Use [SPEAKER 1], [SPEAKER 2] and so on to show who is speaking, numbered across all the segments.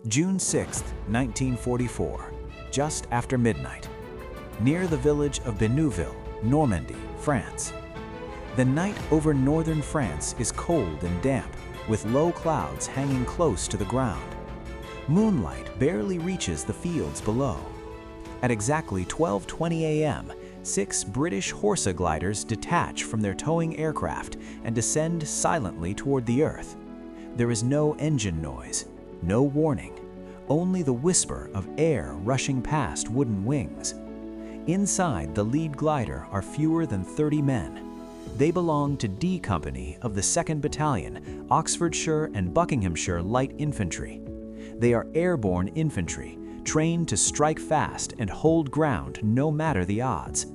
[SPEAKER 1] June 6, 1944, just after midnight, near the village of Bénouville, Normandy, France. The night over northern France is cold and damp, with low clouds hanging close to the ground. Moonlight barely reaches the fields below. At exactly 12:20 a.m., 6 British Horsa gliders detach from their towing aircraft and descend silently toward the earth. There is no engine noise, no warning, only the whisper of air rushing past wooden wings. Inside the lead glider are fewer than 30 men. They belong to D Company of the 2nd Battalion, Oxfordshire and Buckinghamshire Light Infantry. They are airborne infantry, trained to strike fast and hold ground no matter the odds.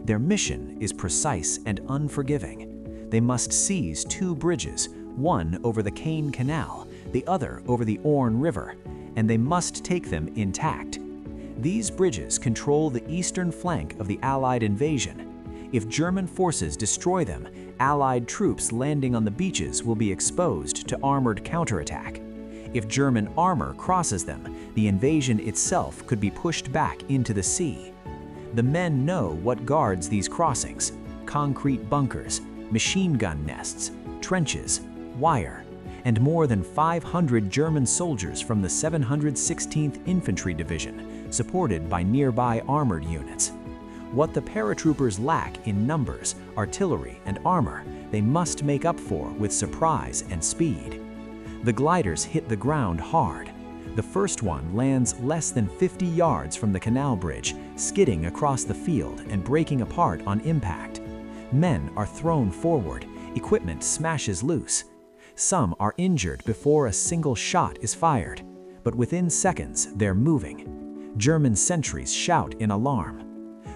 [SPEAKER 1] Their mission is precise and unforgiving. They must seize 2 bridges, one over the Caen Canal, the other over the Orne River, and they must take them intact. These bridges control the eastern flank of the Allied invasion. If German forces destroy them, Allied troops landing on the beaches will be exposed to armored counterattack. If German armor crosses them, the invasion itself could be pushed back into the sea. The men know what guards these crossings: concrete bunkers, machine gun nests, trenches, wire, and more than 500 German soldiers from the 716th Infantry Division, supported by nearby armored units. What the paratroopers lack in numbers, artillery, and armor, they must make up for with surprise and speed. The gliders hit the ground hard. The first one lands less than 50 yards from the canal bridge, skidding across the field and breaking apart on impact. Men are thrown forward, equipment smashes loose. Some are injured before a single shot is fired, but within seconds they're moving. German sentries shout in alarm.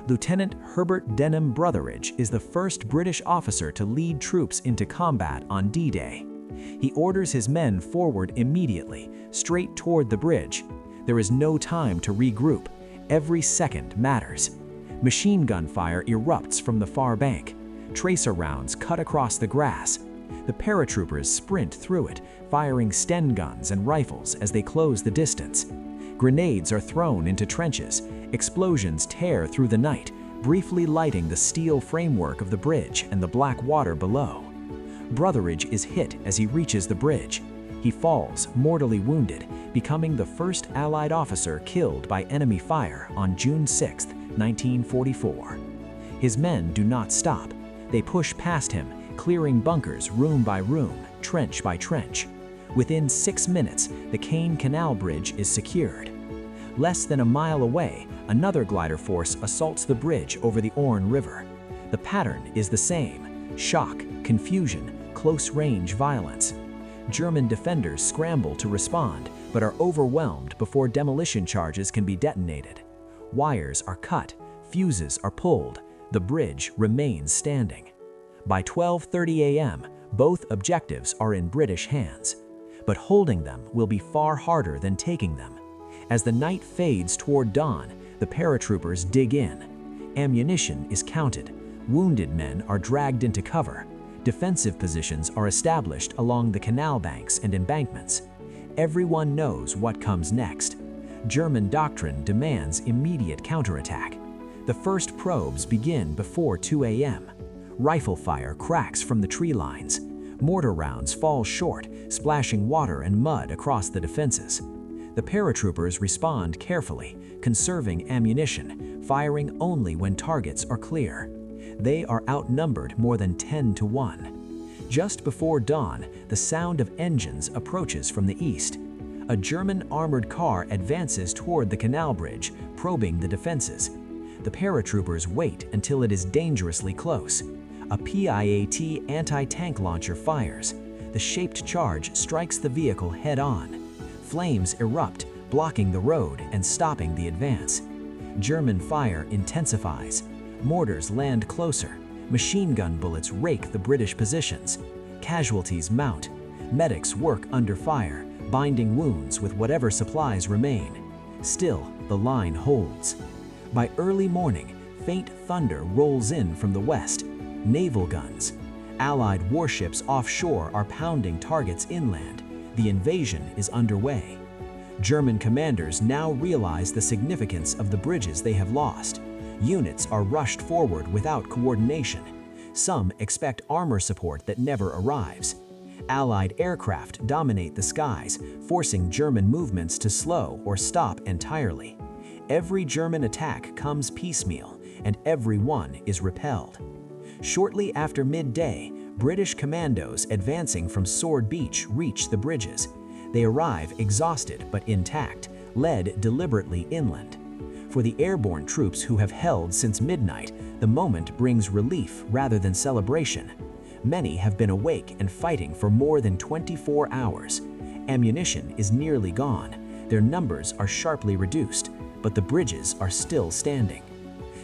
[SPEAKER 1] Lieutenant Herbert Denham Brotheridge is the first British officer to lead troops into combat on D-Day. He orders his men forward immediately, straight toward the bridge. There is no time to regroup. Every second matters. Machine gun fire erupts from the far bank. Tracer rounds cut across the grass. The paratroopers sprint through it, firing Sten guns and rifles as they close the distance. Grenades are thrown into trenches. Explosions tear through the night, briefly lighting the steel framework of the bridge and the black water below. Brotheridge is hit as he reaches the bridge. He falls, mortally wounded, becoming the first Allied officer killed by enemy fire on June 6, 1944. His men do not stop. They push past him, clearing bunkers room by room, trench by trench. Within 6 minutes, the Caen Canal Bridge is secured. Less than a mile away, another glider force assaults the bridge over the Orne River. The pattern is the same: shock, confusion, close-range violence. German defenders scramble to respond, but are overwhelmed before demolition charges can be detonated. Wires are cut, fuses are pulled, the bridge remains standing. By 12:30 a.m., both objectives are in British hands, but holding them will be far harder than taking them. As the night fades toward dawn, the paratroopers dig in. Ammunition is counted. Wounded men are dragged into cover. Defensive positions are established along the canal banks and embankments. Everyone knows what comes next. German doctrine demands immediate counterattack. The first probes begin before 2 a.m. Rifle fire cracks from the tree lines. Mortar rounds fall short, splashing water and mud across the defenses. The paratroopers respond carefully, conserving ammunition, firing only when targets are clear. They are outnumbered more than 10 to 1. Just before dawn, the sound of engines approaches from the east. A German armored car advances toward the canal bridge, probing the defenses. The paratroopers wait until it is dangerously close. A PIAT anti-tank launcher fires. The shaped charge strikes the vehicle head-on. Flames erupt, blocking the road and stopping the advance. German fire intensifies. Mortars land closer. Machine gun bullets rake the British positions. Casualties mount. Medics work under fire, binding wounds with whatever supplies remain. Still, the line holds. By early morning, faint thunder rolls in from the west. Naval guns. Allied warships offshore are pounding targets inland. The invasion is underway.
[SPEAKER 2] German commanders now realize the significance of the bridges they have lost. Units are rushed forward without coordination. Some expect armor support that never arrives. Allied aircraft dominate the skies, forcing German movements to slow or stop entirely. Every German attack comes piecemeal, and every one is repelled. Shortly after midday, British commandos advancing from Sword Beach reach the bridges. They arrive exhausted but intact, led deliberately inland. For the airborne troops who have held since midnight, the moment brings relief rather than celebration. Many have been awake and fighting for more than 24 hours. Ammunition is nearly gone. Their numbers are sharply reduced, but the bridges are still standing.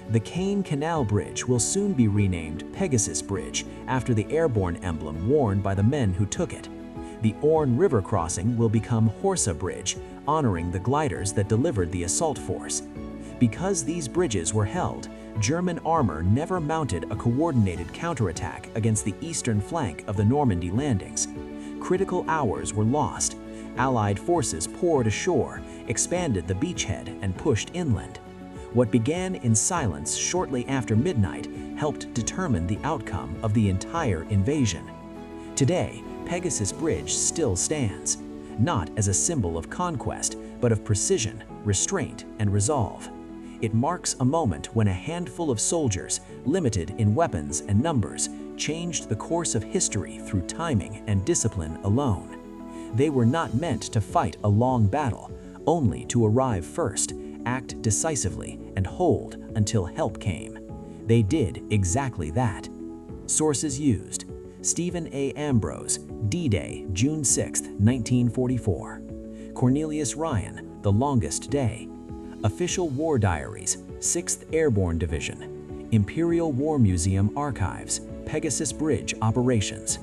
[SPEAKER 2] The Caen Canal Bridge will soon be renamed Pegasus Bridge after the airborne emblem worn by the men who took it. The Orne River crossing will become Horsa Bridge, honoring the gliders that delivered the assault force. Because these bridges were held, German armor never mounted a coordinated counterattack against the eastern flank of the Normandy landings. Critical hours were lost. Allied forces poured ashore, expanded the beachhead, and pushed inland. What began in silence shortly after midnight helped determine the outcome of the entire invasion. Today, Pegasus Bridge still stands, not as a symbol of conquest, but of precision, restraint, and resolve. It marks a moment when a handful of soldiers, limited in weapons and numbers, changed the course of history through timing and discipline alone. They were not meant to fight a long battle, only to arrive first, act decisively, and hold until help came. They did exactly that. Sources used: Stephen A. Ambrose, D-Day, June 6, 1944. Cornelius Ryan, The Longest Day. Official War Diaries, 6th Airborne Division. Imperial War Museum Archives, Pegasus Bridge Operations.